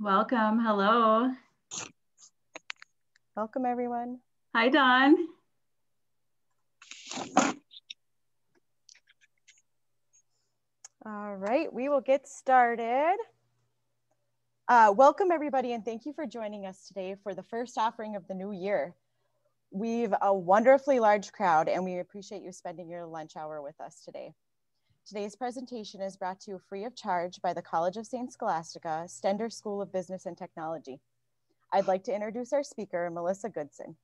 Welcome. Hello. Welcome, everyone. Hi, Dawn. All right, we will get started. Welcome, everybody, and thank you for joining us today for the first offering of the new year. We've a wonderfully large crowd, and we appreciate you spending your lunch hour with us today. Today's presentation is brought to you free of charge by the College of St. Scholastica, Stender School of Business and Technology. I'd like to introduce our speaker, Melissa Goodson.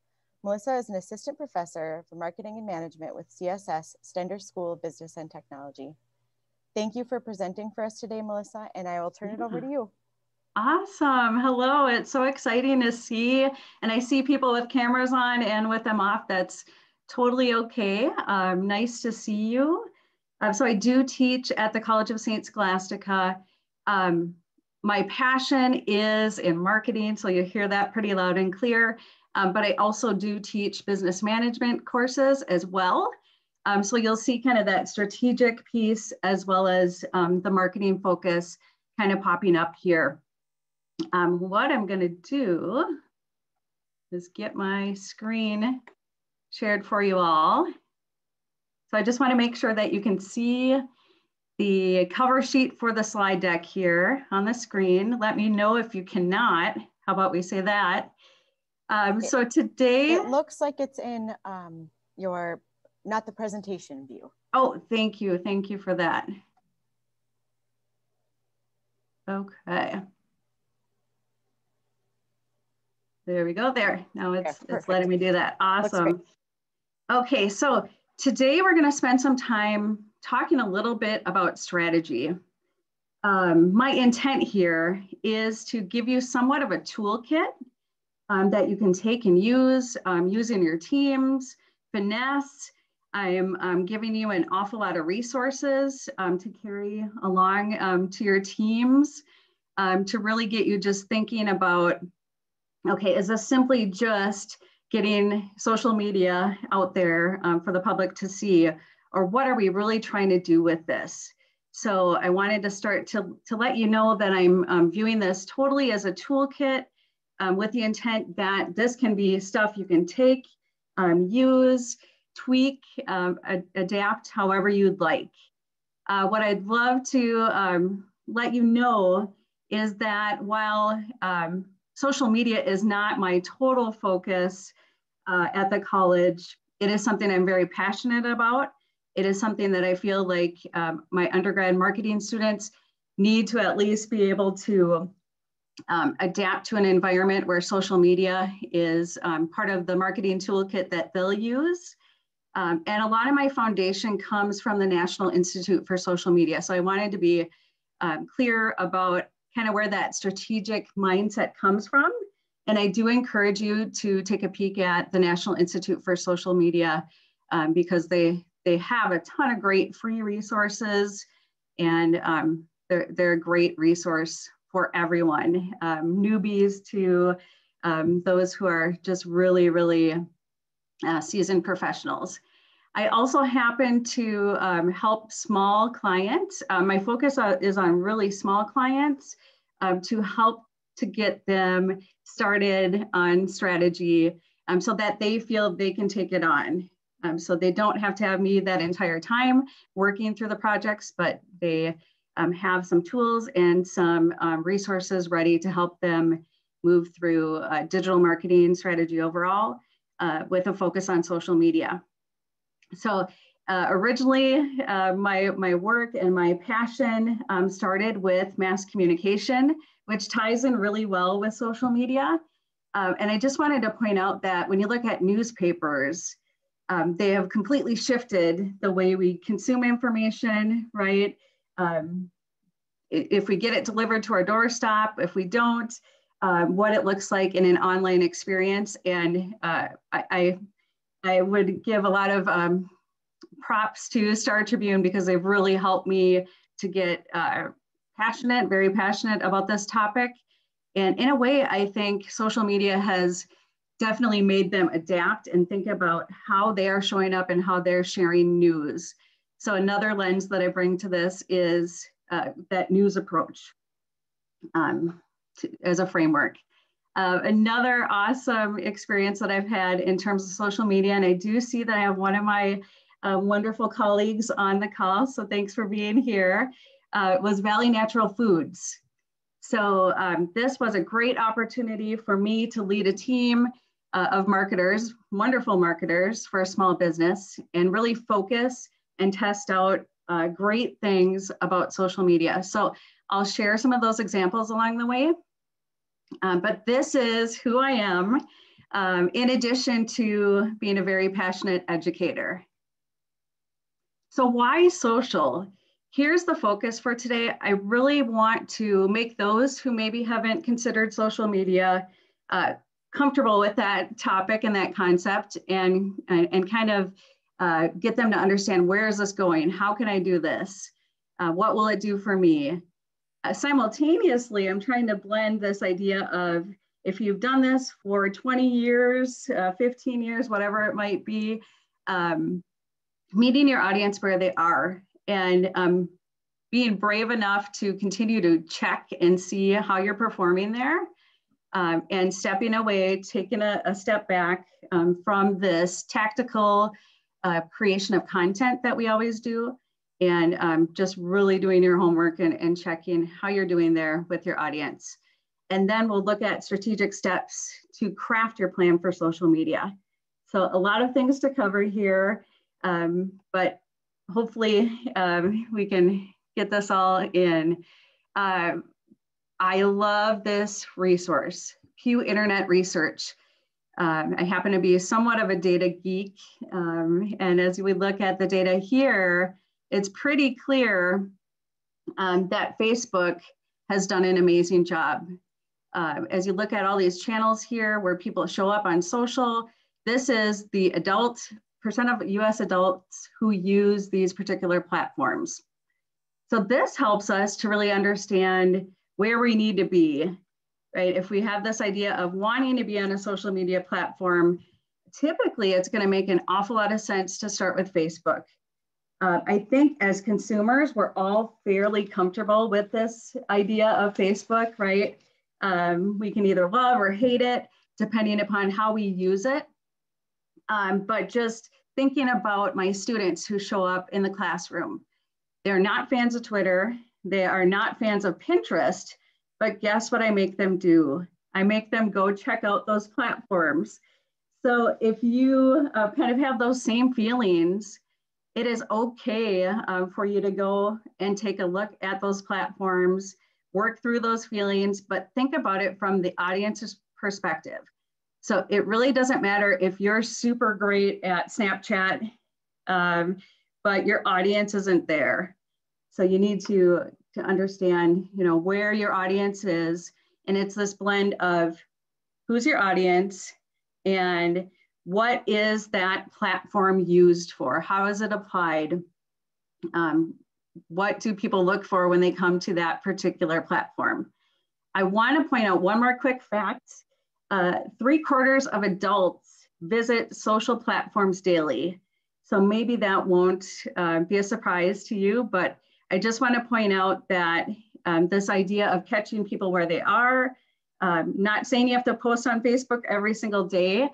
Melissa is an assistant professor for marketing and management with CSS, Stender School of Business and Technology. Thank you for presenting for us today, Melissa, and I will turn it over to you. Awesome. Hello. It's so exciting to see, and I see people with cameras on and with them off. That's totally okay. Nice to see you. So I do teach at the College of St. Scholastica. My passion is in marketing, so you hear that pretty loud and clear, but I also do teach business management courses as well. So you'll see kind of that strategic piece as well as the marketing focus kind of popping up here. What I'm going to do is get my screen shared for you all. So I just want to make sure that you can see the cover sheet for the slide deck here on the screen. Let me know if you cannot. How about we say that? So today— It looks like it's in your, not the presentation view. Oh, thank you. Thank you for that. Okay. There we go there. Now it's letting me do that. Awesome. Okay, so today we're going to spend some time talking a little bit about strategy. My intent here is to give you somewhat of a toolkit that you can take and use in your teams, finesse. I'm giving you an awful lot of resources to carry along to your teams to really get you just thinking about, okay, is this simply just getting social media out there for the public to see, or what are we really trying to do with this? So I wanted to start to let you know that I'm viewing this totally as a toolkit with the intent that this can be stuff you can take, use, tweak, adapt however you'd like. What I'd love to let you know is that while social media is not my total focus at the college, it is something I'm very passionate about. It is something that I feel like my undergrad marketing students need to at least be able to adapt to an environment where social media is part of the marketing toolkit that they'll use. And a lot of my foundation comes from the National Institute for Social Media. So I wanted to be clear about kind of where that strategic mindset comes from. And I do encourage you to take a peek at the National Institute for Social Media because they have a ton of great free resources, and they're a great resource for everyone, newbies to those who are just really, really seasoned professionals. I also happen to help small clients. My focus is on really small clients to help to get them started on strategy so that they feel they can take it on. So they don't have to have me that entire time working through the projects, but they have some tools and some resources ready to help them move through digital marketing strategy overall with a focus on social media. So originally, my work and my passion started with mass communication, which ties in really well with social media. And I just wanted to point out that when you look at newspapers, they have completely shifted the way we consume information, right? If we get it delivered to our doorstep, if we don't, what it looks like in an online experience. And I would give a lot of props to Star Tribune because they've really helped me to get very passionate about this topic. And in a way, I think social media has definitely made them adapt and think about how they are showing up and how they're sharing news. So another lens that I bring to this is that news approach. as a framework. Another awesome experience that I've had in terms of social media, and I do see that I have one of my wonderful colleagues on the call, so thanks for being here, was Valley Natural Foods. So this was a great opportunity for me to lead a team of marketers, wonderful marketers for a small business, and really focus and test out great things about social media. So I'll share some of those examples along the way. But this is who I am, in addition to being a very passionate educator. So why social? Here's the focus for today. I really want to make those who maybe haven't considered social media comfortable with that topic and that concept, and kind of get them to understand, where is this going? How can I do this? What will it do for me? Simultaneously, I'm trying to blend this idea of, if you've done this for 20 years, 15 years, whatever it might be, meeting your audience where they are, and being brave enough to continue to check and see how you're performing there, and stepping away, taking a step back from this tactical creation of content that we always do, and just really doing your homework and checking how you're doing there with your audience. And then we'll look at strategic steps to craft your plan for social media. So a lot of things to cover here, but hopefully we can get this all in. I love this resource, Pew Internet Research. I happen to be somewhat of a data geek, and as we look at the data here, it's pretty clear that Facebook has done an amazing job. As you look at all these channels here where people show up on social, this is the percent of US adults who use these particular platforms. So this helps us to really understand where we need to be, right? If we have this idea of wanting to be on a social media platform, typically it's going to make an awful lot of sense to start with Facebook. I think as consumers, we're all fairly comfortable with this idea of Facebook, right? We can either love or hate it, depending upon how we use it. But just thinking about my students who show up in the classroom, they're not fans of Twitter, they are not fans of Pinterest, but guess what I make them do? I make them go check out those platforms. So if you kind of have those same feelings, it is okay for you to go and take a look at those platforms, work through those feelings, but think about it from the audience's perspective. So it really doesn't matter if you're super great at Snapchat, but your audience isn't there. So you need to understand, where your audience is. And it's this blend of who's your audience and what is that platform used for? How is it applied? What do people look for when they come to that particular platform? I want to point out one more quick fact. 3/4 of adults visit social platforms daily. So maybe that won't be a surprise to you, but I just want to point out that this idea of catching people where they are, not saying you have to post on Facebook every single day,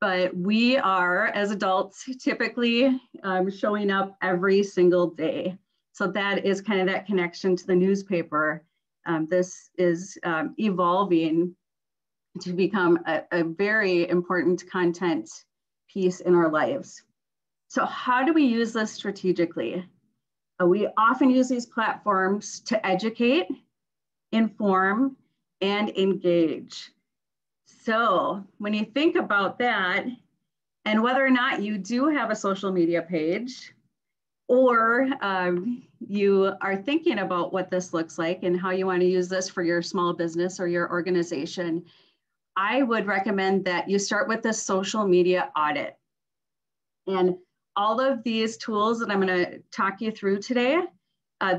but we are, as adults, typically showing up every single day. So that is kind of that connection to the newspaper. This is evolving to become a very important content piece in our lives. So how do we use this strategically? We often use these platforms to educate, inform, and engage. So when you think about that, and whether or not you do have a social media page, or you are thinking about what this looks like and how you want to use this for your small business or your organization, I would recommend that you start with this social media audit. And all of these tools that I'm going to talk you through today,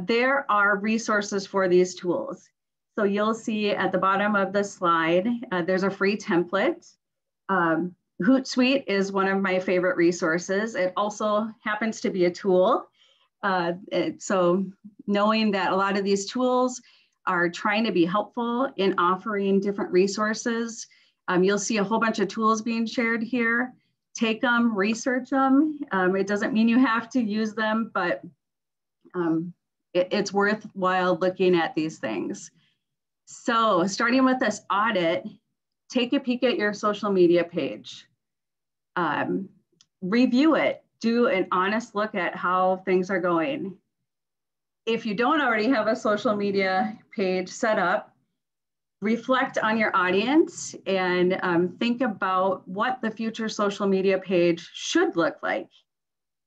there are resources for these tools. So you'll see at the bottom of the slide, there's a free template. Hootsuite is one of my favorite resources. It also happens to be a tool. So knowing that a lot of these tools are trying to be helpful in offering different resources. You'll see a whole bunch of tools being shared here. Take them, research them. It doesn't mean you have to use them, but it's worthwhile looking at these things. So starting with this audit, take a peek at your social media page. Review it. Do an honest look at how things are going. If you don't already have a social media page set up, reflect on your audience and think about what the future social media page should look like.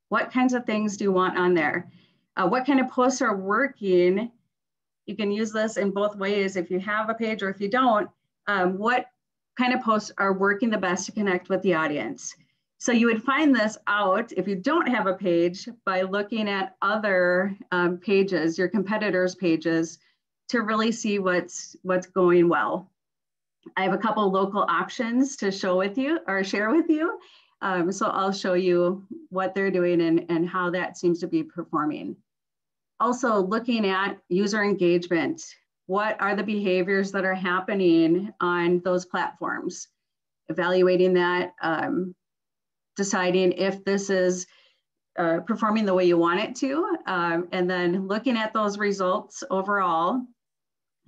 What kinds of things do you want on there? What kind of posts are working? You can use this in both ways if you have a page or if you don't. What kind of posts are working the best to connect with the audience? So you would find this out if you don't have a page by looking at other pages, your competitors' pages, to really see what's going well. I have a couple local options to share with you. So I'll show you what they're doing and how that seems to be performing. Also looking at user engagement. What are the behaviors that are happening on those platforms? Evaluating that, deciding if this is performing the way you want it to, and then looking at those results overall.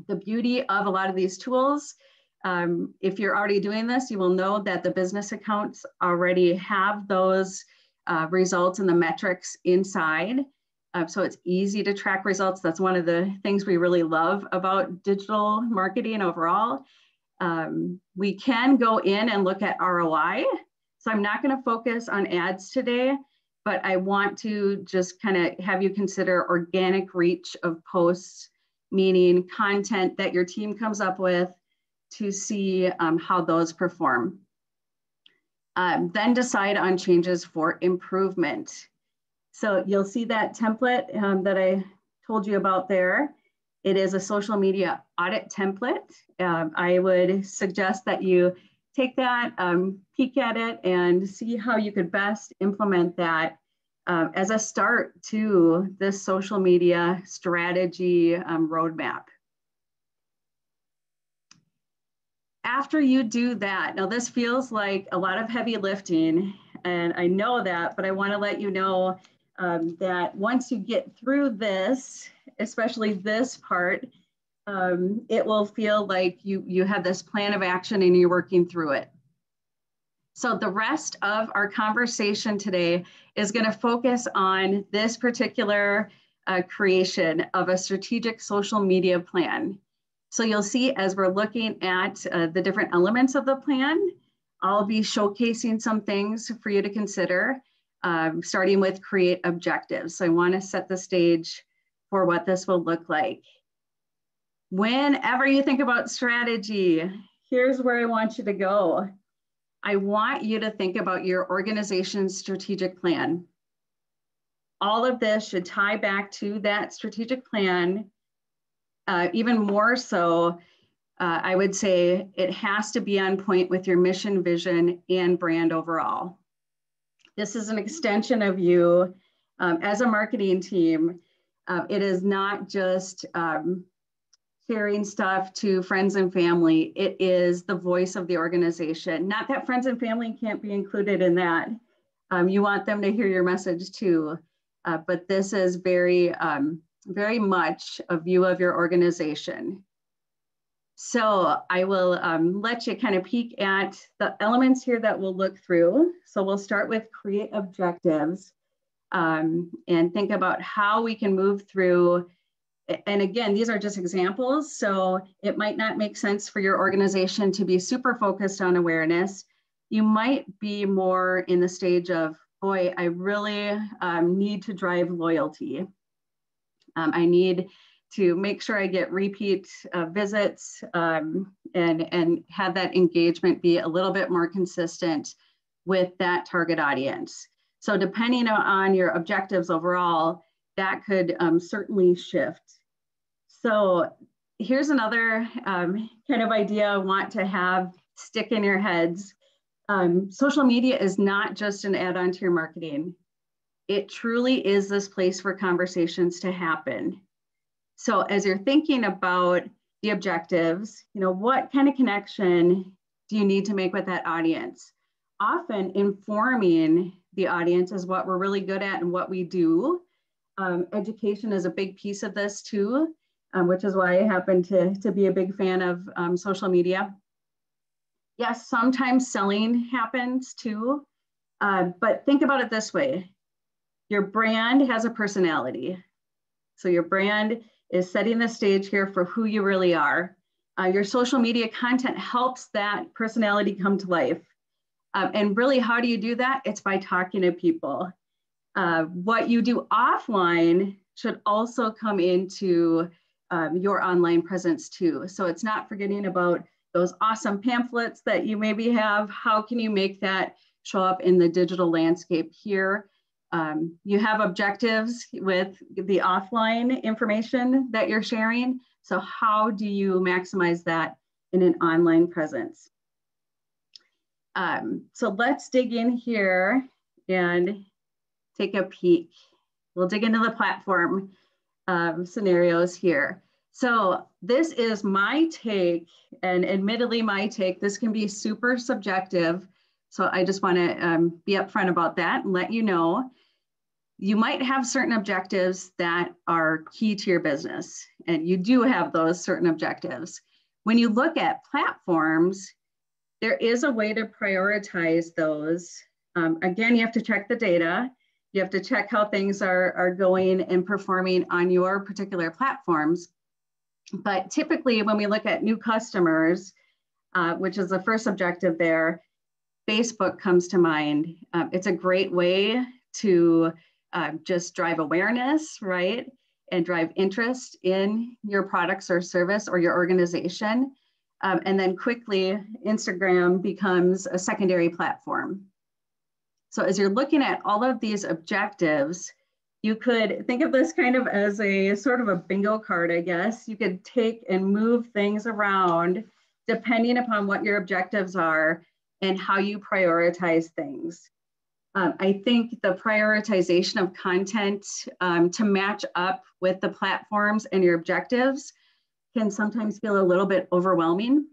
The beauty of a lot of these tools, if you're already doing this, you will know that the business accounts already have those results and the metrics inside. So it's easy to track results. That's one of the things we really love about digital marketing overall. We can go in and look at ROI. So I'm not going to focus on ads today, but I want to just kind of have you consider organic reach of posts, meaning content that your team comes up with to see how those perform. Then decide on changes for improvement. So you'll see that template that I told you about there. It is a social media audit template. I would suggest that you take that, peek at it, and see how you could best implement that as a start to this social media strategy roadmap. After you do that, now this feels like a lot of heavy lifting, and I know that, but I want to let you know that once you get through this, especially this part, it will feel like you have this plan of action and you're working through it. So the rest of our conversation today is going to focus on this particular creation of a strategic social media plan. So you'll see as we're looking at the different elements of the plan, I'll be showcasing some things for you to consider, starting with create objectives. So I want to set the stage for what this will look like. Whenever you think about strategy, here's where I want you to go. I want you to think about your organization's strategic plan. All of this should tie back to that strategic plan. Even more so, I would say it has to be on point with your mission, vision, and brand overall. This is an extension of you as a marketing team. It is not just sharing stuff to friends and family. It is the voice of the organization. Not that friends and family can't be included in that. You want them to hear your message too. But this is very, very much a view of your organization. So I will let you kind of peek at the elements here that we'll look through. So we'll start with create objectives and think about how we can move through. And again, these are just examples. So it might not make sense for your organization to be super focused on awareness. You might be more in the stage of, boy, I really need to drive loyalty. I need to make sure I get repeat visits and have that engagement be a little bit more consistent with that target audience. So depending on your objectives overall, that could certainly shift. So here's another kind of idea I want to have stick in your heads. Social media is not just an add-on to your marketing. It truly is this place for conversations to happen. So as you're thinking about the objectives, what kind of connection do you need to make with that audience? Often informing the audience is what we're really good at and what we do. Education is a big piece of this too, which is why I happen to be a big fan of social media. Yes, sometimes selling happens too, but think about it this way. Your brand has a personality. So your brand is setting the stage here for who you really are. Your social media content helps that personality come to life. And really, how do you do that? It's by talking to people. What you do offline should also come into your online presence too. So it's not forgetting about those awesome pamphlets that you maybe have. How can you make that show up in the digital landscape here? You have objectives with the offline information that you're sharing. So how do you maximize that in an online presence? So let's dig in here and take a peek. We'll dig into the platform scenarios here. So this is my take, and admittedly my take. This can be super subjective. So I just want to be upfront about that and let you know. You might have certain objectives that are key to your business, and you do have those certain objectives. When you look at platforms, there is a way to prioritize those. Again, you have to check the data. You have to check how things are going and performing on your particular platforms. But typically when we look at new customers, which is the first objective there, Facebook comes to mind. It's a great way to just drive awareness, right? And drive interest in your products or service or your organization. And then quickly, Instagram becomes a secondary platform. So as you're looking at all of these objectives, you could think of this kind of as a sort of a bingo card, I guess. You could take and move things around depending upon what your objectives are and how you prioritize things. I think the prioritization of content to match up with the platforms and your objectives can sometimes feel a little bit overwhelming.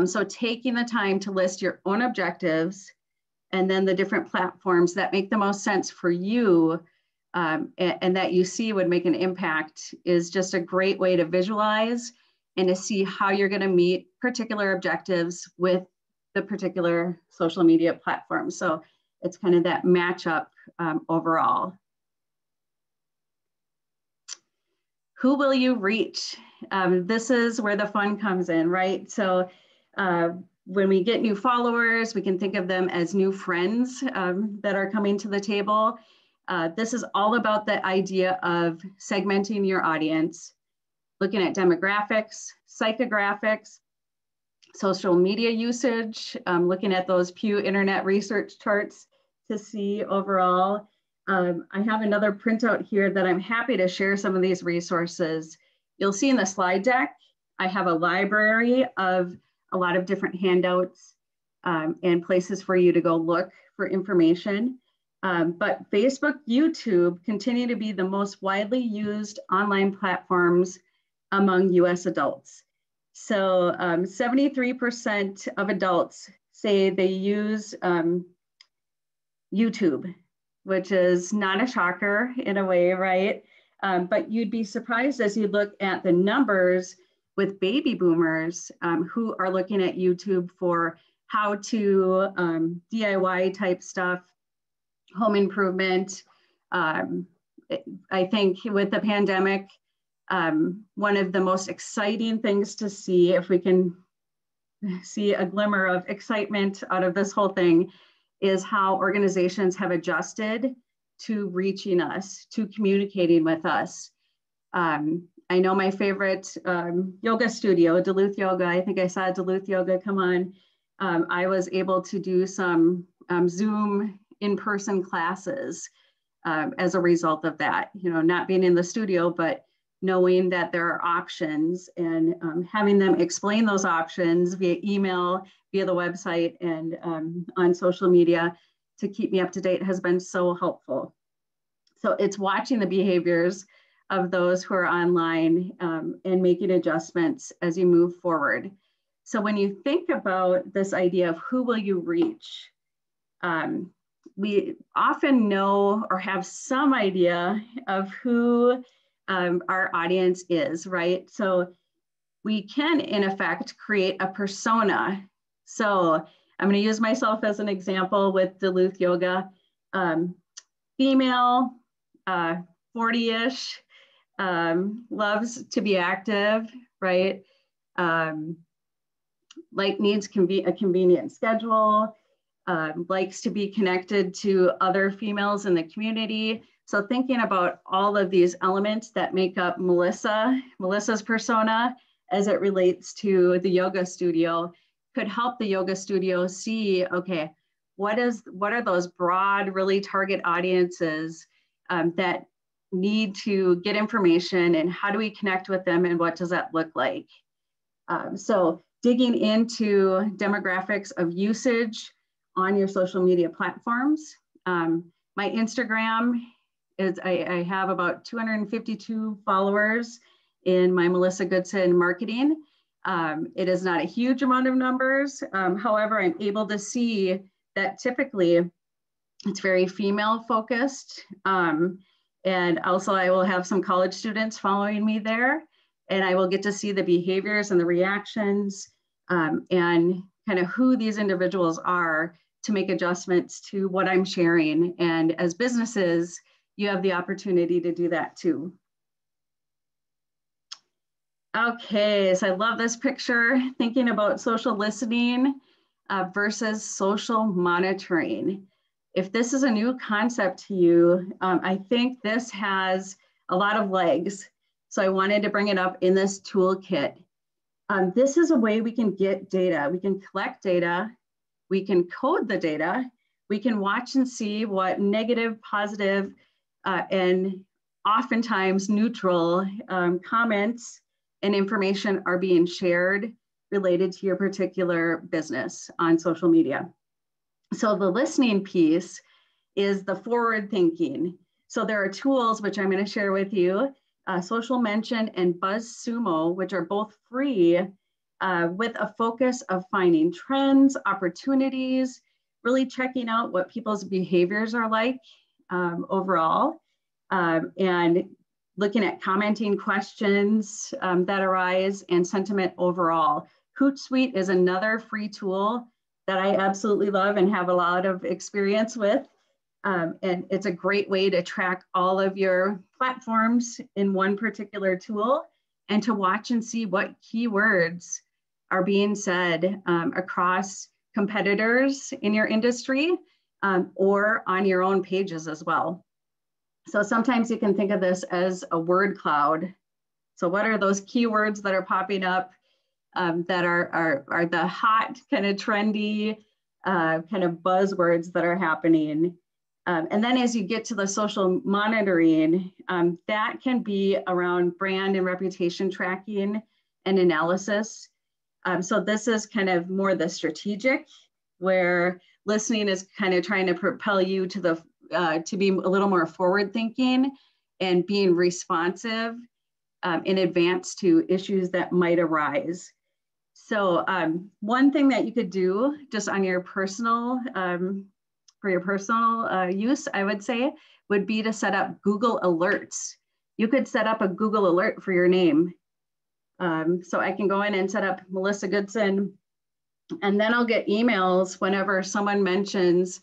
So taking the time to list your own objectives and then the different platforms that make the most sense for you and that you see would make an impact is just a great way to visualize and to see how you're going to meet particular objectives with the particular social media platform. So it's kind of that matchup overall. Who will you reach? This is where the fun comes in, right? So when we get new followers, we can think of them as new friends that are coming to the table. This is all about the idea of segmenting your audience, looking at demographics, psychographics, social media usage, looking at those Pew Internet Research charts to see overall. I have another printout here that I'm happy to share some of these resources. You'll see in the slide deck, I have a library of a lot of different handouts and places for you to go look for information. But Facebook, YouTube continue to be the most widely used online platforms among US adults. So 73% of adults say they use YouTube, which is not a shocker in a way, right? But you'd be surprised as you look at the numbers with baby boomers who are looking at YouTube for how to DIY type stuff, home improvement. I think with the pandemic, one of the most exciting things to see, if we can see a glimmer of excitement out of this whole thing, is how organizations have adjusted to reaching us, to communicating with us. I know my favorite yoga studio, Duluth Yoga. I think I saw Duluth Yoga come on. I was able to do some Zoom in-person classes as a result of that. Not being in the studio, but knowing that there are options and having them explain those options via email, via the website, and on social media to keep me up to date has been so helpful. So it's watching the behaviors of those who are online and making adjustments as you move forward. So when you think about this idea of who will you reach, we often know or have some idea of who our audience is, right? So we can, in effect, create a persona. So I'm going to use myself as an example with Duluth Yoga. Female, 40-ish, loves to be active, right? Like needs a convenient schedule, likes to be connected to other females in the community. So thinking about all of these elements that make up Melissa's persona as it relates to the yoga studio could help the yoga studio see, okay, what are those broad, really target audiences that need to get information, and how do we connect with them, and what does that look like? So digging into demographics of usage on your social media platforms. My Instagram is, I have about 252 followers in my Melissa Goodson marketing. It is not a huge amount of numbers. However, I'm able to see that typically it's very female focused. And also I will have some college students following me there, and I will get to see the behaviors and the reactions and kind of who these individuals are to make adjustments to what I'm sharing. And as businesses, you have the opportunity to do that too. Okay, so I love this picture, thinking about social listening versus social monitoring. If this is a new concept to you, I think this has a lot of legs. So I wanted to bring it up in this toolkit. This is a way we can get data. We can collect data, we can code the data, we can watch and see what negative, positive, and oftentimes neutral comments and information are being shared related to your particular business on social media. So the listening piece is the forward thinking. So there are tools which I'm going to share with you, Social Mention and BuzzSumo, which are both free with a focus of finding trends, opportunities, really checking out what people's behaviors are like overall, and looking at commenting questions that arise and sentiment overall. Hootsuite is another free tool that I absolutely love and have a lot of experience with. And it's a great way to track all of your platforms in one particular tool and to watch and see what keywords are being said across competitors in your industry or on your own pages as well. So sometimes you can think of this as a word cloud. So what are those keywords that are popping up that are the hot, kind of trendy, kind of buzzwords that are happening? And then as you get to the social monitoring, that can be around brand and reputation tracking and analysis. So this is kind of more the strategic, where listening is kind of trying to propel you to the to be a little more forward thinking and being responsive in advance to issues that might arise. So one thing that you could do just on your personal, for your personal use, I would say, would be to set up Google Alerts. You could set up a Google Alert for your name. So I can go in and set up Melissa Goodson, and then I'll get emails whenever someone mentions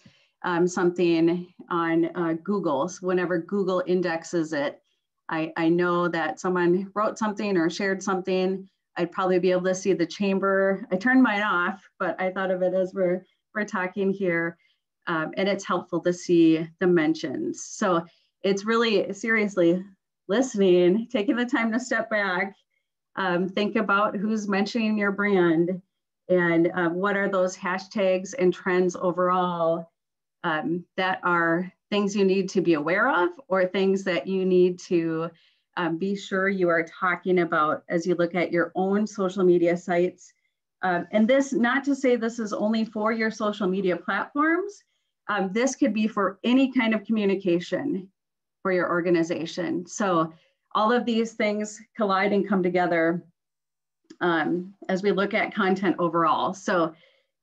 something on Google. So whenever Google indexes it, I know that someone wrote something or shared something. I'd probably be able to see the chamber. I turned mine off, but I thought of it as we're talking here. And it's helpful to see the mentions. So it's really seriously listening, taking the time to step back, think about who's mentioning your brand and what are those hashtags and trends overall that are things you need to be aware of or things that you need to be sure you are talking about as you look at your own social media sites. And this, not to say this is only for your social media platforms, this could be for any kind of communication for your organization. So all of these things collide and come together as we look at content overall. So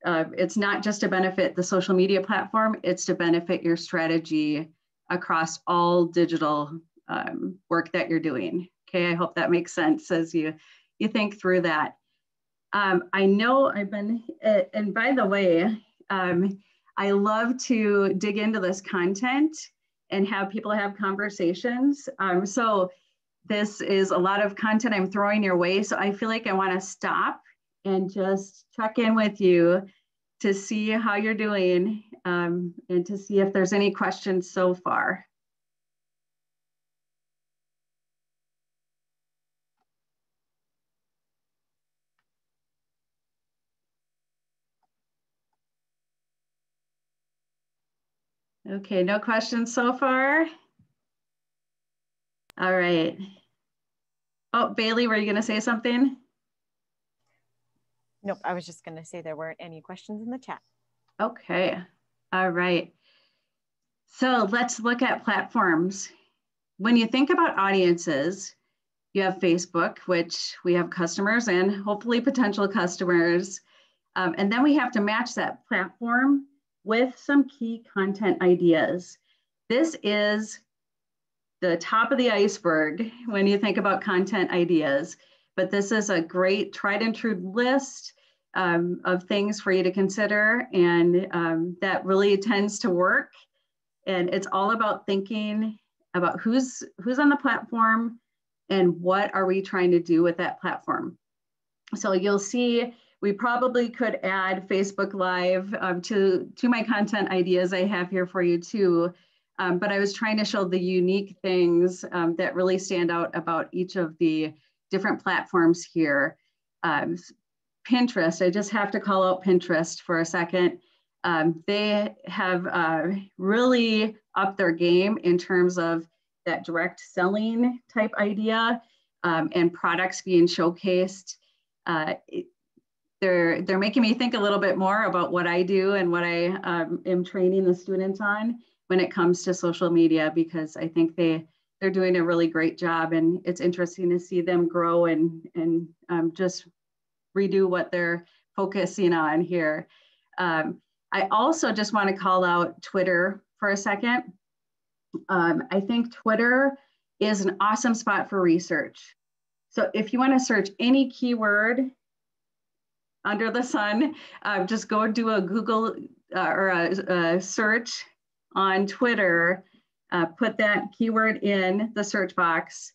it's not just to benefit the social media platform, it's to benefit your strategy across all digital work that you're doing. Okay, I hope that makes sense as you think through that. I know I've been, and by the way, I love to dig into this content and have people have conversations. So this is a lot of content I'm throwing your way. So I feel like I want to stop and just check in with you to see how you're doing and to see if there's any questions so far. Okay, no questions so far? All right. Oh, Bailey, were you going to say something? Nope, I was just going to say there weren't any questions in the chat. Okay, all right. So let's look at platforms. When you think about audiences, you have Facebook, which we have customers and hopefully potential customers. And then we have to match that platform with some key content ideas. This is the top of the iceberg when you think about content ideas, but this is a great tried and true list of things for you to consider, and that really tends to work. And it's all about thinking about who's on the platform and what are we trying to do with that platform. So you'll see we probably could add Facebook Live to my content ideas I have here for you too. But I was trying to show the unique things that really stand out about each of the different platforms here. Pinterest, I just have to call out Pinterest for a second. They have really upped their game in terms of that direct selling type idea and products being showcased. They're making me think a little bit more about what I do and what I am training the students on when it comes to social media, because I think they're doing a really great job, and it's interesting to see them grow and just redo what they're focusing on here. I also just want to call out Twitter for a second. I think Twitter is an awesome spot for research. So if you want to search any keyword under the sun, just go do a Google or a search on Twitter, put that keyword in the search box,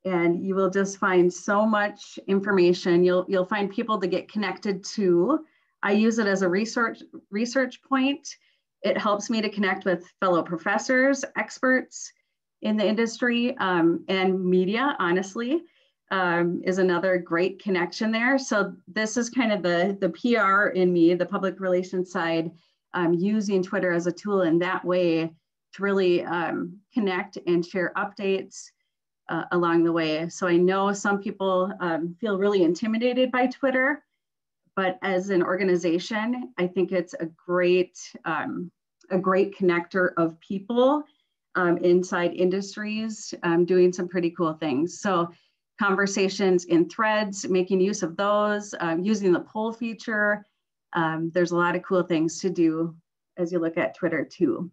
and you will just find so much information. You'll find people to get connected to. I use it as a research point. It helps me to connect with fellow professors, experts in the industry, and media, honestly, is another great connection there. So this is kind of the PR in me, the public relations side, using Twitter as a tool in that way to really connect and share updates along the way. So I know some people feel really intimidated by Twitter, but as an organization, I think it's a great connector of people inside industries doing some pretty cool things. So conversations in threads, making use of those, using the poll feature. There's a lot of cool things to do as you look at Twitter too.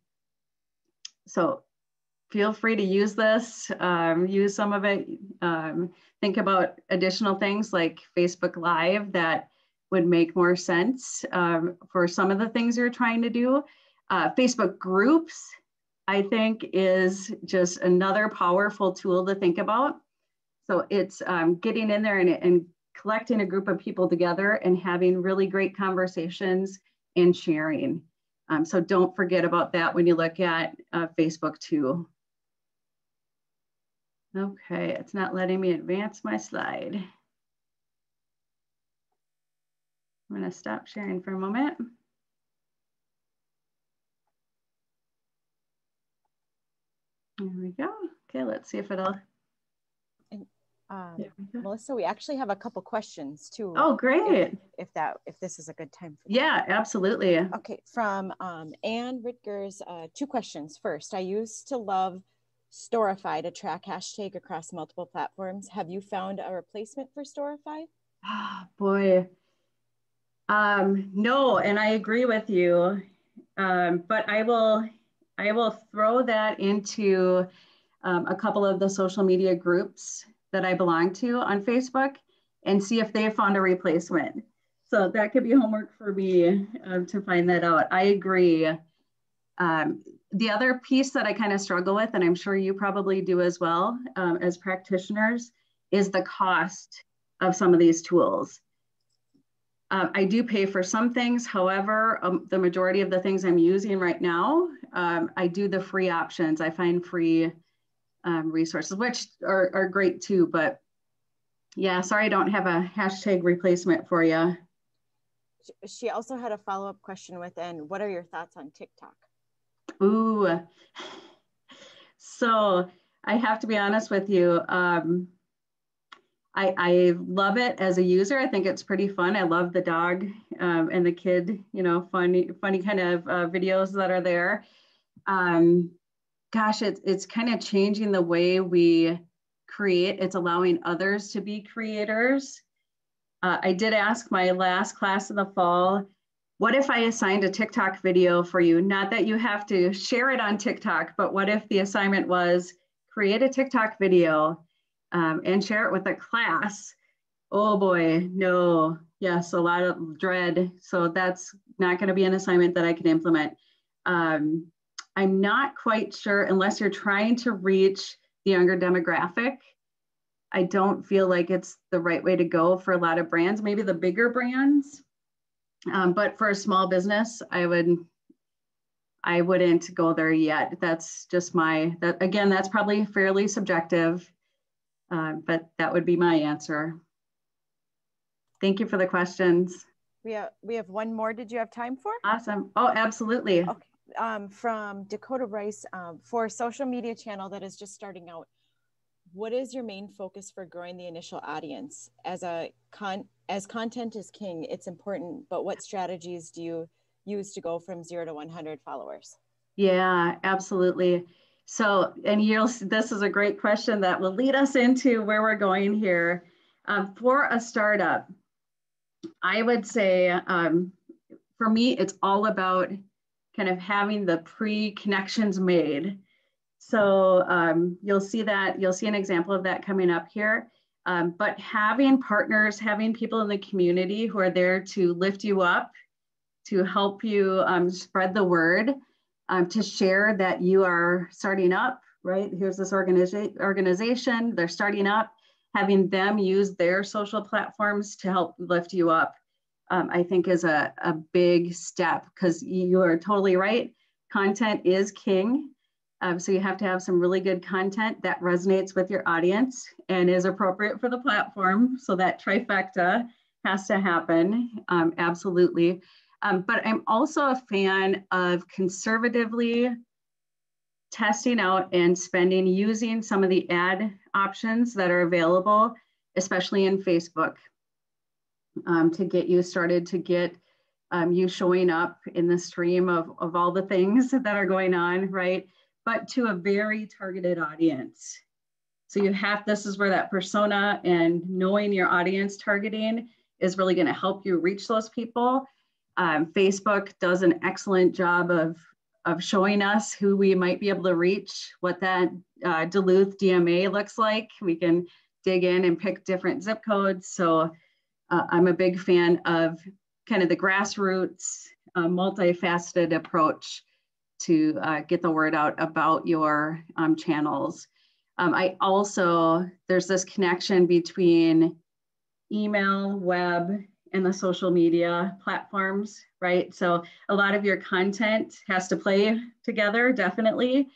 So feel free to use this, use some of it. Think about additional things like Facebook Live that would make more sense for some of the things you're trying to do. Facebook groups, I think, is just another powerful tool to think about. So it's getting in there and collecting a group of people together and having really great conversations and sharing. So don't forget about that when you look at Facebook too. Okay, it's not letting me advance my slide. I'm going to stop sharing for a moment. There we go. Okay, let's see if it'll. Melissa, we actually have a couple questions too. Oh, great. If this is a good time for that. Yeah, absolutely. Okay, from Ann Ritger's 2 questions. First, I used to love Storify to track hashtag across multiple platforms. Have you found a replacement for Storify? Oh, boy. No, and I agree with you. But I will throw that into a couple of the social media groups that I belong to on Facebook and see if they found a replacement. So that could be homework for me to find that out. I agree. The other piece that I kind of struggle with, and I'm sure you probably do as well as practitioners, is the cost of some of these tools. I do pay for some things. However, the majority of the things I'm using right now, I do the free options. I find free resources, which are great too. But yeah, sorry, I don't have a hashtag replacement for you. She also had a follow-up question within, what are your thoughts on TikTok? Ooh, so I have to be honest with you. I love it as a user. I think it's pretty fun. I love the dog and the kid, funny kind of videos that are there. Gosh, it's kind of changing the way we create. It's allowing others to be creators. I did ask my last class in the fall, what if I assigned a TikTok video for you? Not that you have to share it on TikTok, but what if the assignment was create a TikTok video and share it with a class? Oh boy, no. Yes, a lot of dread. So that's not going to be an assignment that I can implement. I'm not quite sure, unless you're trying to reach the younger demographic, I don't feel like it's the right way to go for a lot of brands, maybe the bigger brands. But for a small business, I wouldn't go there yet. That's just again, that's probably fairly subjective, but that would be my answer. Thank you for the questions. We have one more. Did you have time for? Awesome. Oh, absolutely. Okay. From Dakota Rice, for a social media channel that is just starting out, what is your main focus for growing the initial audience? As content is king, it's important, but what strategies do you use to go from 0 to 100 followers? Yeah, absolutely. So, and this is a great question that will lead us into where we're going here. For a startup, I would say, for me, it's all about kind of having the pre-connections made. So you'll see an example of that coming up here. But having partners, having people in the community who are there to lift you up, to help you spread the word, to share that you are starting up, right? Here's this organization, they're starting up, having them use their social platforms to help lift you up, I think is a big step, because you are totally right. Content is king. So you have to have some really good content that resonates with your audience and is appropriate for the platform. So that trifecta has to happen, absolutely. But I'm also a fan of conservatively testing out and using some of the ad options that are available, especially in Facebook, to get you started, to get you showing up in the stream of all the things that are going on, right? But to a very targeted audience. So this is where that persona and knowing your audience targeting is really going to help you reach those people. Facebook does an excellent job of showing us who we might be able to reach, what that Duluth DMA looks like. We can dig in and pick different zip codes. So I'm a big fan of kind of the grassroots, multifaceted approach to get the word out about your channels. There's this connection between email, web, and the social media platforms, right? So a lot of your content has to play together, definitely.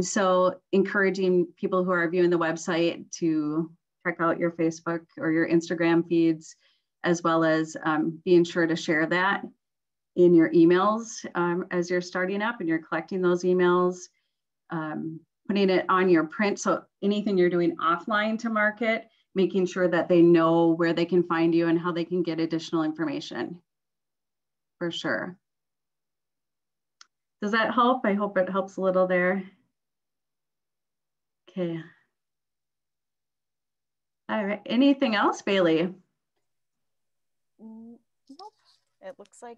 So encouraging people who are viewing the website to check out your Facebook or your Instagram feeds, as well as being sure to share that in your emails as you're starting up and you're collecting those emails, putting it on your print. So anything you're doing offline to market, making sure that they know where they can find you and how they can get additional information, for sure. Does that help? I hope it helps a little there. Okay. All right. Anything else, Bailey? Nope. It looks like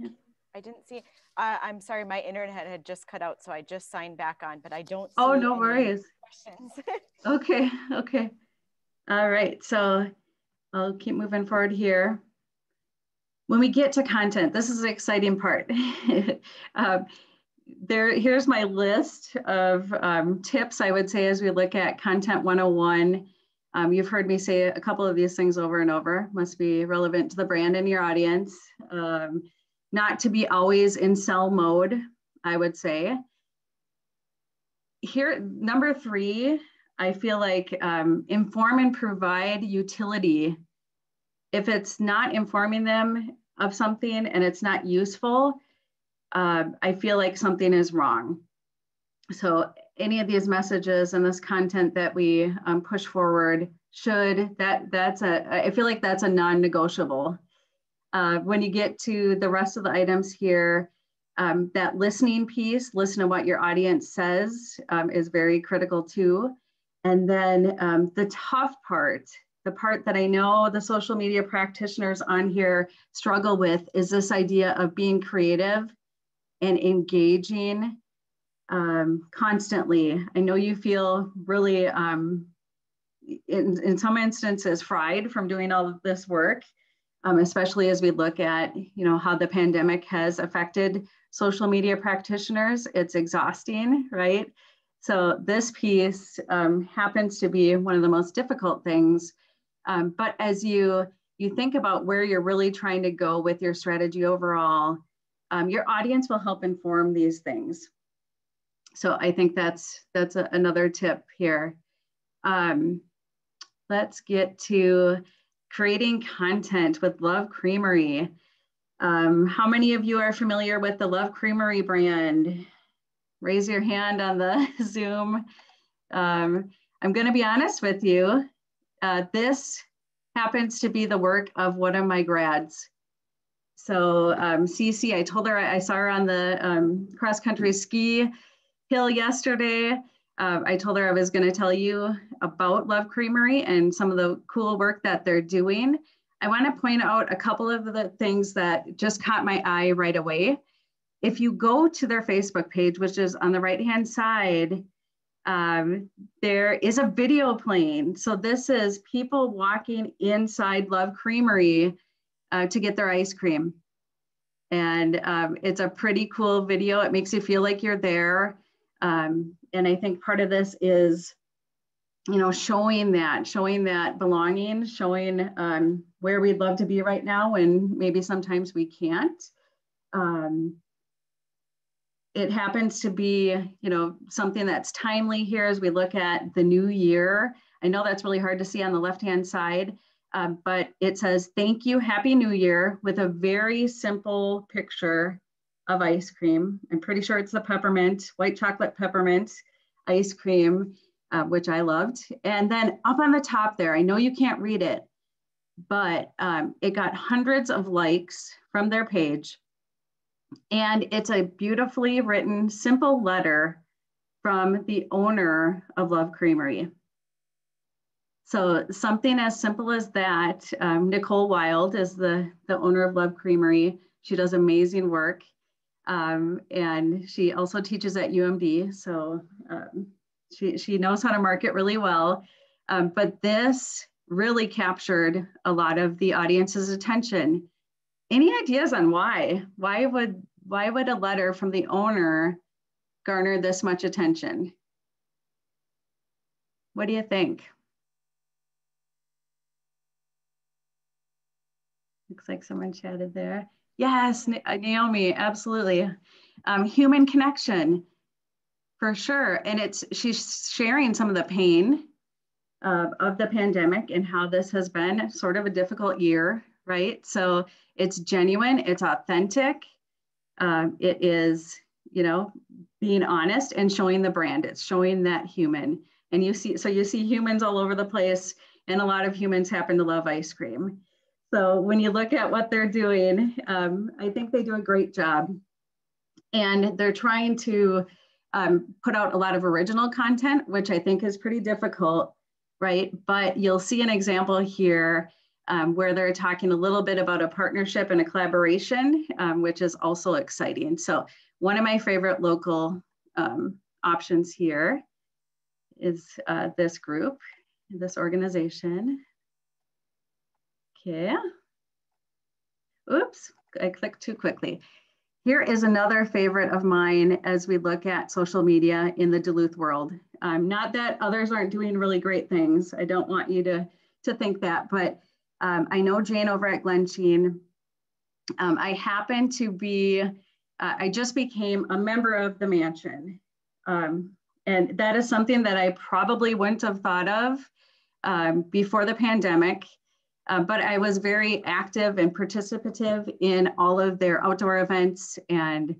I didn't see. I'm sorry, my internet had just cut out, so I just signed back on, but I don't see. Oh, no worries. Questions. Okay. Okay. All right. So I'll keep moving forward here. When we get to content, this is the exciting part. Here's my list of tips, I would say, as we look at Content 101. You've heard me say a couple of these things over and over. Must be relevant to the brand and your audience. Not to be always in sell mode, I would say. Here, number 3, I feel like inform and provide utility. If it's not informing them of something and it's not useful, I feel like something is wrong. So any of these messages and this content that we push forward I feel like that's a non-negotiable. When you get to the rest of the items here, that listening piece, listen to what your audience says, is very critical too. And then the tough part, the part that I know the social media practitioners on here struggle with, is this idea of being creative and engaging constantly. I know you feel really, in some instances, fried from doing all of this work, especially as we look at, how the pandemic has affected social media practitioners. It's exhausting, right? So this piece happens to be one of the most difficult things. But as you think about where you're really trying to go with your strategy overall, your audience will help inform these things. So I think that's another tip here. Let's get to creating content with Love Creamery. How many of you are familiar with the Love Creamery brand? Raise your hand on the Zoom. I'm going to be honest with you. This happens to be the work of one of my grads. So Cece, I told her, I saw her on the cross-country ski hill yesterday. I told her I was going to tell you about Love Creamery and some of the cool work that they're doing. I want to point out a couple of the things that just caught my eye right away. If you go to their Facebook page, which is on the right-hand side, there is a video playing. So this is people walking inside Love Creamery to get their ice cream. And it's a pretty cool video. It makes you feel like you're there. And I think part of this is, showing that belonging, showing where we'd love to be right now, and maybe sometimes we can't. It happens to be, something that's timely here as we look at the new year. I know that's really hard to see on the left-hand side, but it says, "Thank you, Happy New Year," with a very simple picture of ice cream. I'm pretty sure it's the peppermint, white chocolate peppermint ice cream, which I loved. And then up on the top there, I know you can't read it, but it got hundreds of likes from their page. And it's a beautifully written, simple letter from the owner of Love Creamery. So something as simple as that. Nicole Wild is the owner of Love Creamery. She does amazing work. And she also teaches at UMD. So she knows how to market really well. But this really captured a lot of the audience's attention. Any ideas on why? Why would a letter from the owner garner this much attention? What do you think? Looks like someone chatted there. Yes, Naomi, absolutely. Human connection, for sure. And she's sharing some of the pain of the pandemic and how this has been sort of a difficult year, right? So it's genuine, it's authentic. It is, being honest and showing the brand. It's showing that human. And you see humans all over the place, and a lot of humans happen to love ice cream. So when you look at what they're doing, I think they do a great job. And they're trying to put out a lot of original content, which I think is pretty difficult, right? But you'll see an example here where they're talking a little bit about a partnership and a collaboration, which is also exciting. So one of my favorite local options here is this group, this organization. Okay. Oops, I clicked too quickly. Here is another favorite of mine as we look at social media in the Duluth world. Not that others aren't doing really great things. I don't want you to think that, but I know Jane over at Glensheen. I happen to be, I just became a member of the mansion. And that is something that I probably wouldn't have thought of before the pandemic. But I was very active and participative in all of their outdoor events and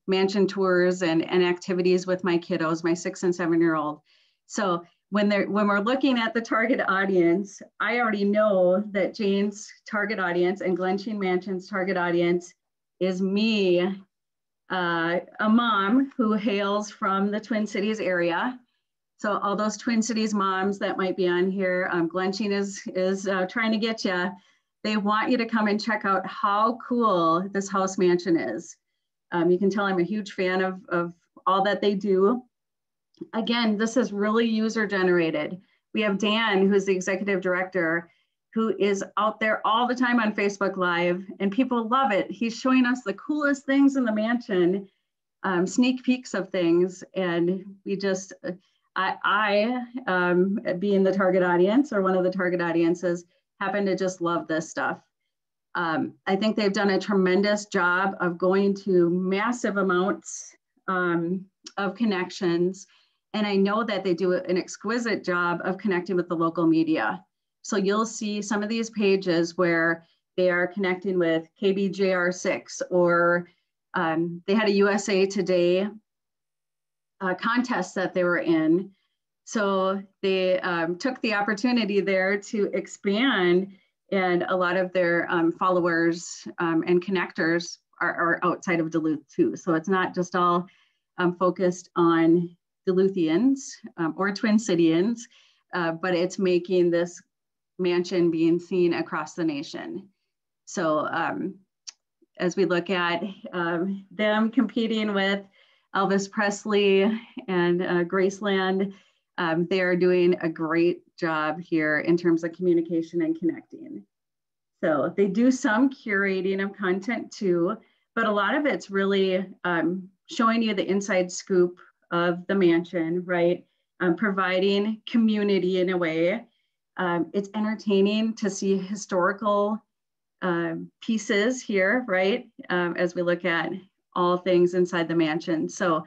mansion tours and activities with my kiddos, my 6- and 7-year-old. So when we're looking at the target audience, I already know that Jane's target audience and Glensheen Mansion's target audience is me, a mom who hails from the Twin Cities area. So all those Twin Cities moms that might be on here, Glensheen is trying to get you. They want you to come and check out how cool this house mansion is. You can tell I'm a huge fan of all that they do. Again, this is really user generated. We have Dan, who's the executive director, who is out there all the time on Facebook Live, and people love it. He's showing us the coolest things in the mansion, sneak peeks of things, and we just, I being the target audience or one of the target audiences, happen to just love this stuff. I think they've done a tremendous job of going to massive amounts of connections. And I know that they do an exquisite job of connecting with the local media. So you'll see some of these pages where they are connecting with KBJR6, or they had a USA Today contest that they were in. So they took the opportunity there to expand, and a lot of their followers and connectors are outside of Duluth too. So it's not just all focused on Duluthians or Twin Cityans, but it's making this mansion being seen across the nation. So as we look at them competing with Elvis Presley and Graceland, they are doing a great job here in terms of communication and connecting. So they do some curating of content too, but a lot of it's really showing you the inside scoop of the mansion, right? Providing community in a way. It's entertaining to see historical pieces here, right? As we look at all things inside the mansion. So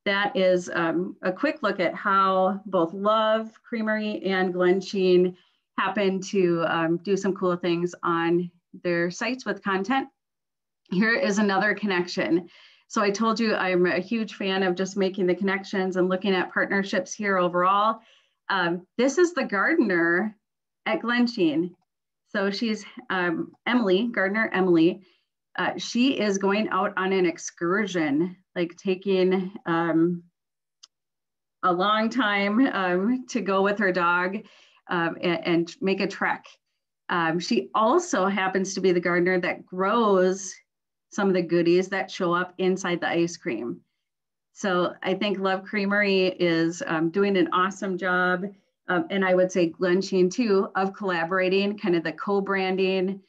that is a quick look at how both Love Creamery and Glensheen happen to do some cool things on their sites with content. Here is another connection. So I told you I'm a huge fan of just making the connections and looking at partnerships here overall. This is the gardener at Glensheen. So she's Emily, gardener Emily. She is going out on an excursion, like taking a long time to go with her dog and make a trek. She also happens to be the gardener that grows some of the goodies that show up inside the ice cream. So I think Love Creamery is doing an awesome job. And I would say Glensheen too, of collaborating, kind of the co-branding,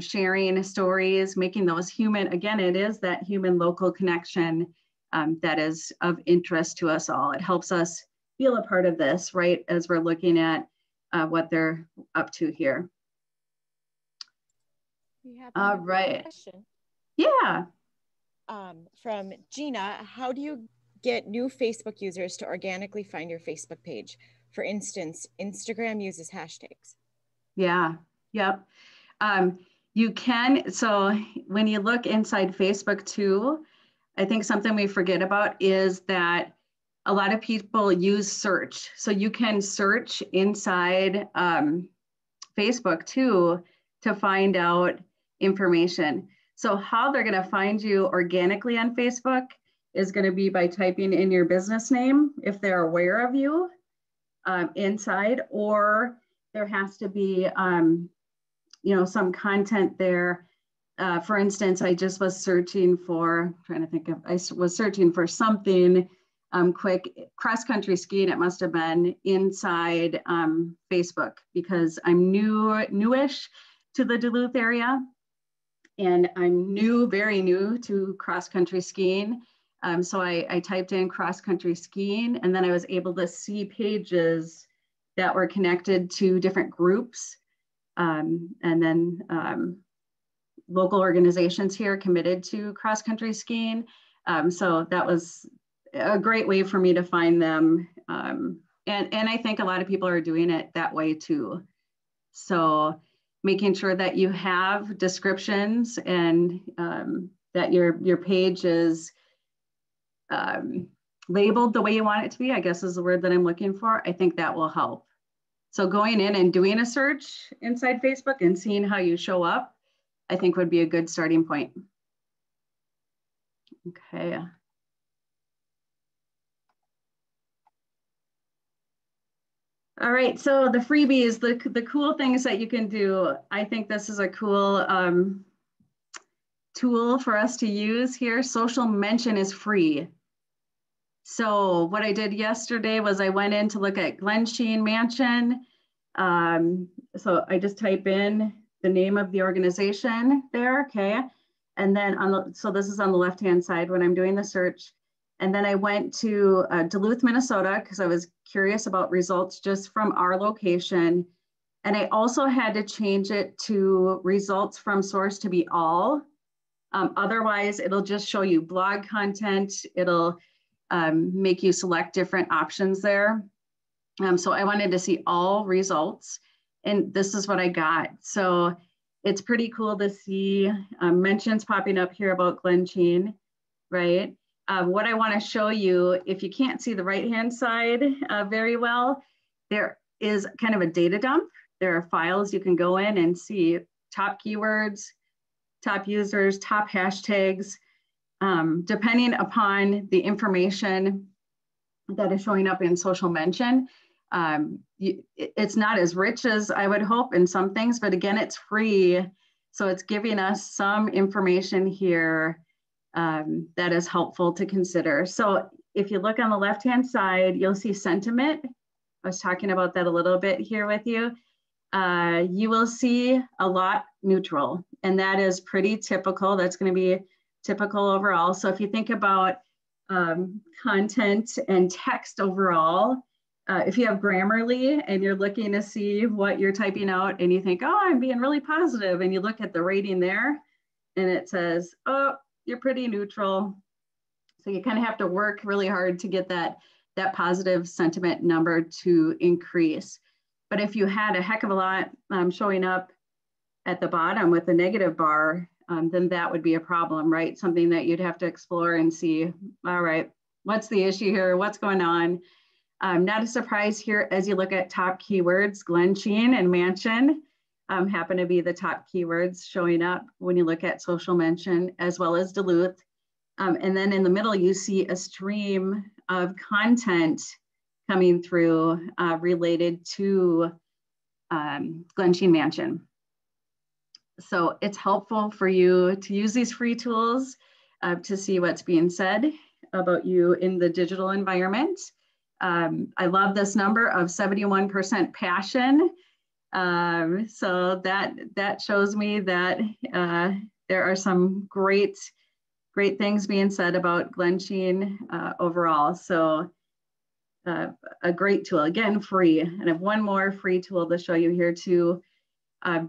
sharing stories, making those human, again, it is that human local connection that is of interest to us all. It helps us feel a part of this, right? As we're looking at what they're up to here. We have all right. Question. Yeah. From Gina, how do you get new Facebook users to organically find your Facebook page? For instance, Instagram uses hashtags. Yeah, yep. You can, so when you look inside Facebook too, I think something we forget about is that a lot of people use search. So you can search inside Facebook too to find out information. So how they're going to find you organically on Facebook is going to be by typing in your business name if they're aware of you inside, or there has to be you know, some content there. For instance, I just was searching for, I was searching for something quick, cross-country skiing. It must have been inside Facebook, because I'm newish to the Duluth area, and I'm very new to cross-country skiing. So I typed in cross-country skiing, and then I was able to see pages that were connected to different groups, and then local organizations here committed to cross-country skiing. So that was a great way for me to find them. And I think a lot of people are doing it that way too. So making sure that you have descriptions, and that your page is labeled the way you want it to be, I guess is the word that I'm looking for. I think that will help. So going in and doing a search inside Facebook and seeing how you show up, I think would be a good starting point. Okay. All right, so the freebies, the cool things that you can do. I think this is a cool tool for us to use here. Social mention is free. So what I did yesterday was I went in to look at Glensheen Mansion. So I just type in the name of the organization there, okay? And then, so this is on the left-hand side when I'm doing the search. And then I went to Duluth, Minnesota, because I was curious about results just from our location. And I also had to change it to results from source to be all. Otherwise, it'll just show you blog content. It'll make you select different options there. So I wanted to see all results, and this is what I got. So it's pretty cool to see mentions popping up here about Glensheen, right? What I want to show you, if you can't see the right-hand side very well, there is kind of a data dump. There are files you can go in and see top keywords, top users, top hashtags, depending upon the information that is showing up in social mention. It's not as rich as I would hope in some things, but again, it's free. So it's giving us some information here that is helpful to consider. So if you look on the left-hand side, you'll see sentiment. I was talking about that a little bit here with you. You will see a lot neutral, and that is pretty typical. That's going to be typical overall. So if you think about content and text overall, if you have Grammarly and you're looking to see what you're typing out and you think, oh, I'm being really positive, and you look at the rating there and it says, oh, you're pretty neutral. So you kind of have to work really hard to get that positive sentiment number to increase. But if you had a heck of a lot showing up at the bottom with a negative bar, then that would be a problem, right? Something that you'd have to explore and see, all right, what's the issue here? What's going on? Not a surprise here as you look at top keywords, Glensheen and Mansion happen to be the top keywords showing up when you look at social mention, as well as Duluth. And then in the middle, you see a stream of content coming through related to Glensheen Mansion. So it's helpful for you to use these free tools to see what's being said about you in the digital environment. I love this number of 71% passion. So that shows me that there are some great things being said about Glensheen overall. So a great tool, again, free. And I have one more free tool to show you here too.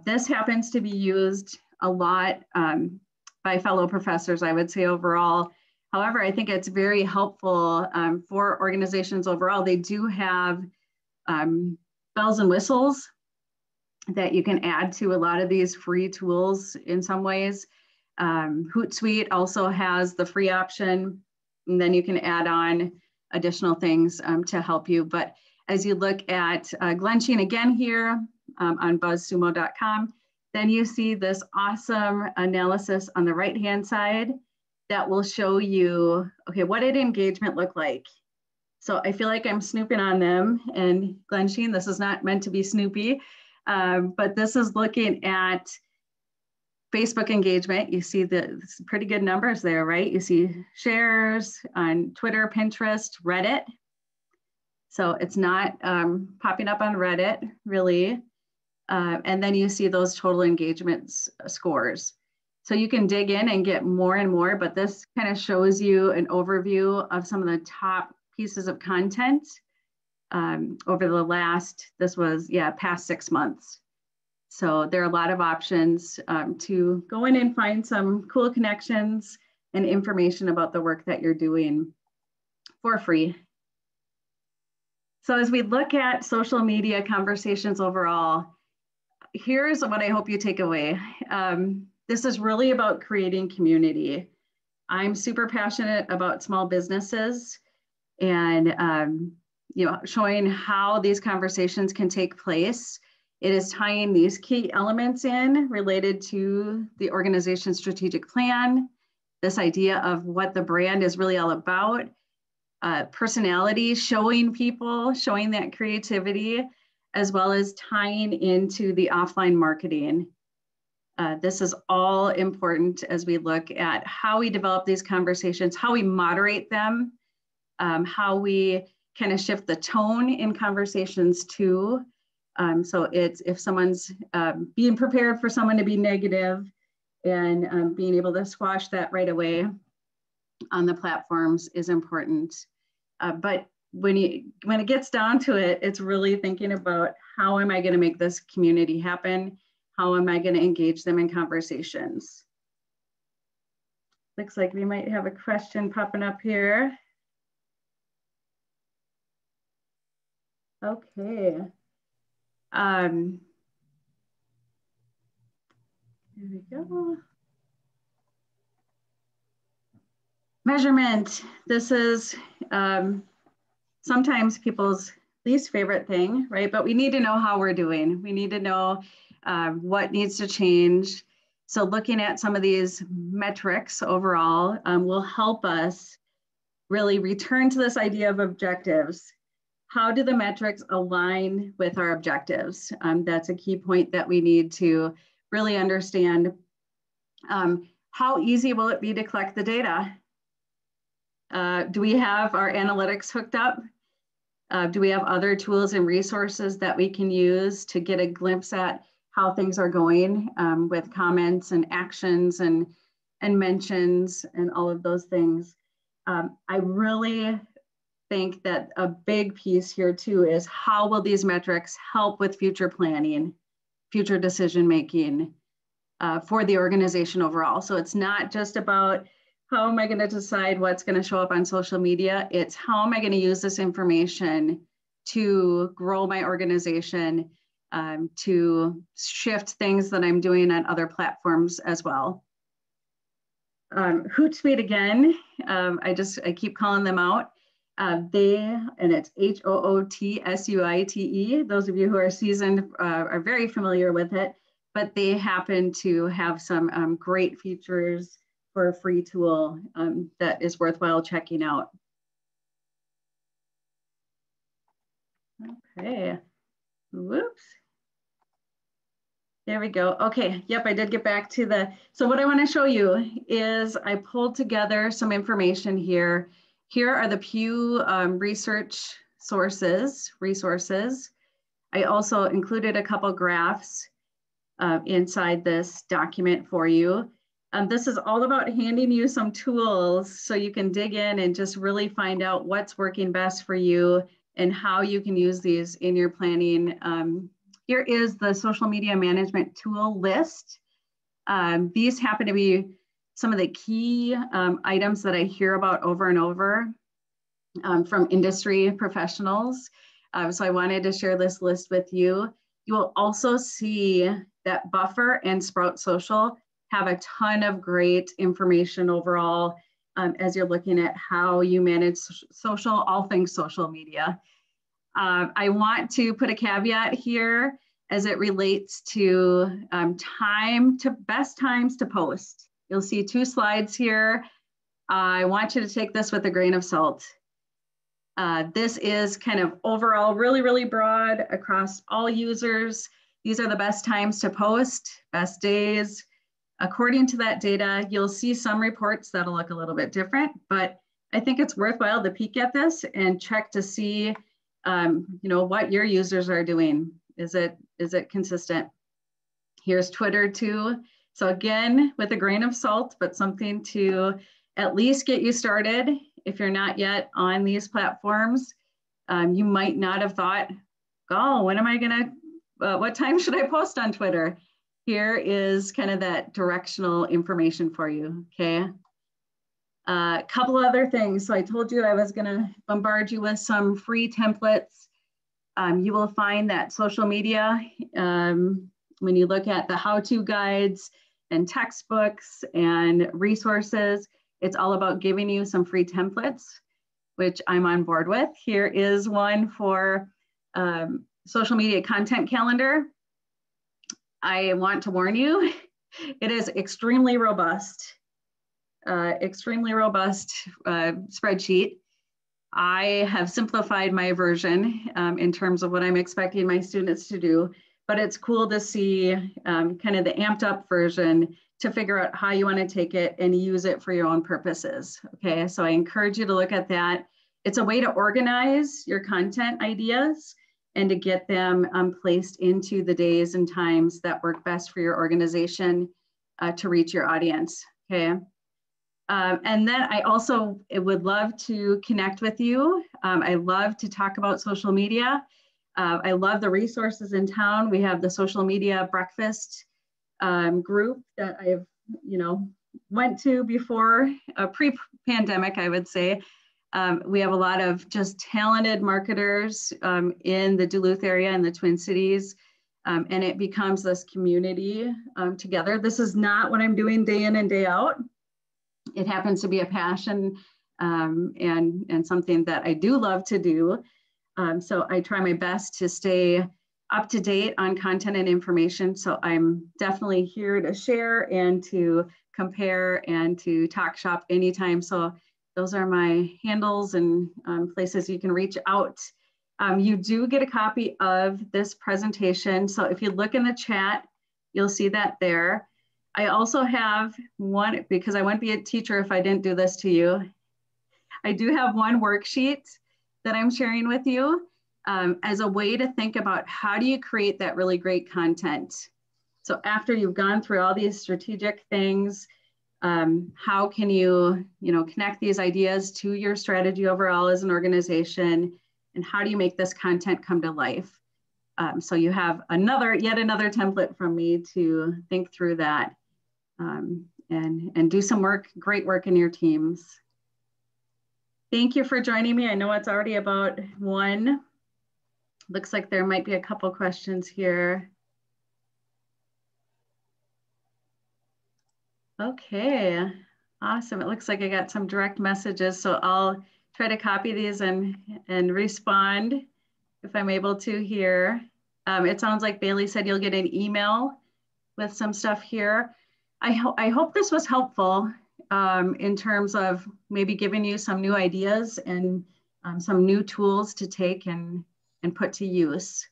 This happens to be used a lot by fellow professors, I would say overall. However, I think it's very helpful for organizations overall. They do have bells and whistles that you can add to a lot of these free tools in some ways. Hootsuite also has the free option, and then you can add on additional things to help you. But as you look at Glensheen again here on BuzzSumo.com, then you see this awesome analysis on the right-hand side. that will show you, okay, what did engagement look like? So I feel like I'm snooping on them, and Glenn Sheen, this is not meant to be snoopy, but this is looking at Facebook engagement. You see the pretty good numbers there, right? You see shares on Twitter, Pinterest, Reddit. So it's not popping up on Reddit, really. And then you see those total engagement scores. So you can dig in and get more and more, but this kind of shows you an overview of some of the top pieces of content over the last, past 6 months. So there are a lot of options to go in and find some cool connections and information about the work that you're doing for free. So as we look at social media conversations overall, here's what I hope you take away. This is really about creating community. I'm super passionate about small businesses and showing how these conversations can take place. It is tying these key elements in related to the organization's strategic plan, this idea of what the brand is really all about, personality, showing that creativity, as well as tying into the offline marketing. This is all important as we look at how we develop these conversations, how we moderate them, how we kind of shift the tone in conversations too. So it's if someone's being prepared for someone to be negative and being able to squash that right away on the platforms is important. But when it gets down to it, it's really thinking about how am I going to make this community happen? How am I going to engage them in conversations? Looks like we might have a question popping up here. Okay. Here we go. Measurement. This is sometimes people's least favorite thing, right? But we need to know how we're doing. We need to know what needs to change. So looking at some of these metrics overall will help us really return to this idea of objectives. How do the metrics align with our objectives? That's a key point that we need to really understand. How easy will it be to collect the data? Do we have our analytics hooked up? Do we have other tools and resources that we can use to get a glimpse at how things are going with comments and actions and mentions and all of those things? I really think that a big piece here too is how will these metrics help with future planning, future decision making for the organization overall. So it's not just about how am I going to decide what's going to show up on social media? It's how am I going to use this information to grow my organization, to shift things that I'm doing on other platforms as well. Hootsuite again, I keep calling them out. And it's HOOTSUITE. Those of you who are seasoned are very familiar with it, but they happen to have some great features for a free tool that is worthwhile checking out. Okay, whoops. There we go. Okay, yep, I did get back to so what I want to show you is I pulled together some information here. Here are the Pew research resources. I also included a couple graphs inside this document for you. This is all about handing you some tools so you can dig in and just really find out what's working best for you and how you can use these in your planning. Here is the social media management tool list. These happen to be some of the key items that I hear about over and over from industry professionals. So I wanted to share this list with you. You will also see that Buffer and Sprout Social have a ton of great information overall as you're looking at how you manage social, all things social media. I want to put a caveat here as it relates to best times to post. You'll see two slides here. I want you to take this with a grain of salt. This is kind of overall really, really broad across all users. These are the best times to post, best days. According to that data, you'll see some reports that'll look a little bit different, but I think it's worthwhile to peek at this and check to see what your users are doing. Is it consistent? Here's Twitter too. So again, with a grain of salt, but something to at least get you started. If you're not yet on these platforms, you might not have thought, oh, when am I gonna, what time should I post on Twitter? Here is kind of that directional information for you, okay? A couple other things. So I told you I was gonna bombard you with some free templates. You will find that social media, when you look at the how-to guides and textbooks and resources, it's all about giving you some free templates, which I'm on board with. Here is one for social media content calendar. I want to warn you, it is extremely robust spreadsheet. I have simplified my version in terms of what I'm expecting my students to do, but it's cool to see kind of the amped up version to figure out how you want to take it and use it for your own purposes. Okay, so I encourage you to look at that. It's a way to organize your content ideas and to get them placed into the days and times that work best for your organization to reach your audience, okay? And then I also would love to connect with you. I love to talk about social media. I love the resources in town. We have the social media breakfast group that I've, went to before, pre-pandemic, I would say. We have a lot of just talented marketers in the Duluth area and the Twin Cities, and it becomes this community together. This is not what I'm doing day in and day out. It happens to be a passion and something that I do love to do. So I try my best to stay up to date on content and information. So I'm definitely here to share and to compare and to talk shop anytime. So those are my handles and places you can reach out. You do get a copy of this presentation. So if you look in the chat, you'll see that there. I also have one, because I wouldn't be a teacher if I didn't do this to you. I do have one worksheet that I'm sharing with you as a way to think about how do you create that really great content. So after you've gone through all these strategic things, how can you, connect these ideas to your strategy overall as an organization, and how do you make this content come to life? So you have yet another template from me to think through that and do some great work in your teams. Thank you for joining me. I know it's already about 1. Looks like there might be a couple questions here. Okay, awesome. It looks like I got some direct messages, so I'll try to copy these and respond if I'm able to here. It sounds like Bailey said you'll get an email with some stuff here. I hope this was helpful in terms of maybe giving you some new ideas and some new tools to take and put to use.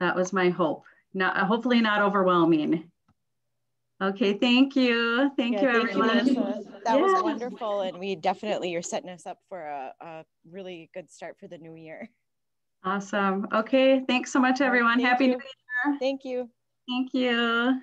That was my hope. Hopefully not overwhelming. Okay, thank you. Thank you, everyone. You, that was wonderful. And you're setting us up for a really good start for the new year. Awesome. Okay, thanks so much, everyone. Happy New Year. Thank you. Thank you.